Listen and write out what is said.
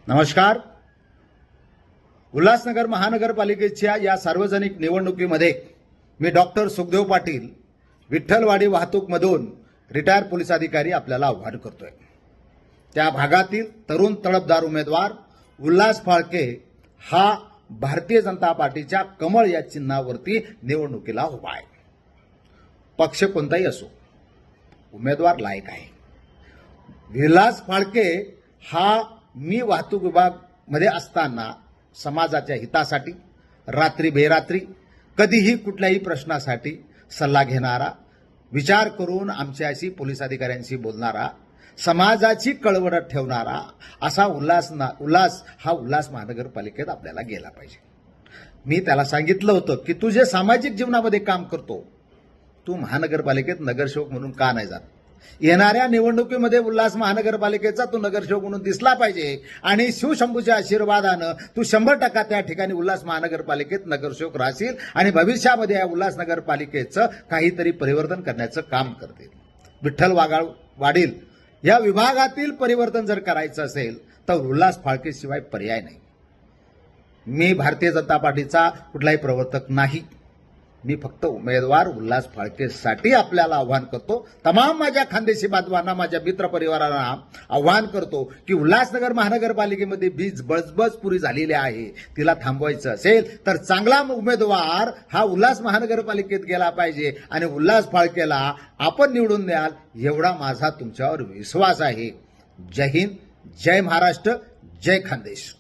नमस्कार. उल्हासनगर महानगरपालिकेच्या या सार्वजनिक निवडणुकीमध्ये मी डॉक्टर सुखदेव पाटील, विठ्ठलवाडी वाहतूकमधून रिटायर पोलीस अधिकारी आपल्याला आव्हान करतोय. त्या भागातील तरुण तडफदार उमेदवार उल्हास फाळके हा भारतीय जनता पार्टीच्या कमळ या चिन्हावरती निवडणुकीला उभा आहे. पक्ष कोणताही असो, उमेदवार लायक आहे. उल्हास फाळके हा मी वाहतूक विभाग मध्ये असताना समाजाच्या हितासाठी रात्री बेरात्री कधीही कुठल्याही प्रश्नासाठी सल्ला घेणारा, विचार करून आमच्याशी पोलीस अधिकाऱ्यांशी बोलणारा, समाजाची कळवळत ठेवणारा असा उल्हास हा उल्हास महानगरपालिकेत आपल्याला गेला पाहिजे. मी त्याला सांगितलं होतं की तू जे सामाजिक जीवनामध्ये काम करतो, तू महानगरपालिकेत नगरसेवक म्हणून का नाही जात? येणाऱ्या निवडणुकीमध्ये उल्हास महानगरपालिकेचा तू नगरसेवक म्हणून दिसला पाहिजे आणि शिवशंभूच्या आशीर्वादानं तू 100% त्या ठिकाणी उल्हास महानगरपालिकेत नगरसेवक राहशील आणि भविष्यामध्ये या उल्हास नगरपालिकेचं काहीतरी परिवर्तन करण्याचं काम करतील. विठ्ठल वाडील या विभागातील परिवर्तन जर करायचं असेल तर उल्हास फाळकेशिवाय पर्याय नाही. मी भारतीय जनता पार्टीचा कुठलाही प्रवर्तक नाही. मी फक्त उमेदवार उल्हास फाळकेसाठी आपल्याला आव्हान करतो. तमाम माझ्या खानदेशी बांधवांना, माझ्या मित्र परिवारांना आव्हान करतो की उल्हासनगर महानगरपालिकेमध्ये वीज बळजबळ पुरी झालेली आहे, तिला थांबवायचं असेल तर चांगला उमेदवार हा उल्हास महानगरपालिकेत गेला पाहिजे आणि उल्हास फाळकेला आपण निवडून द्याल एवढा माझा तुमच्यावर विश्वास आहे. जय हिंद, जय महाराष्ट्र, जय खानदेश.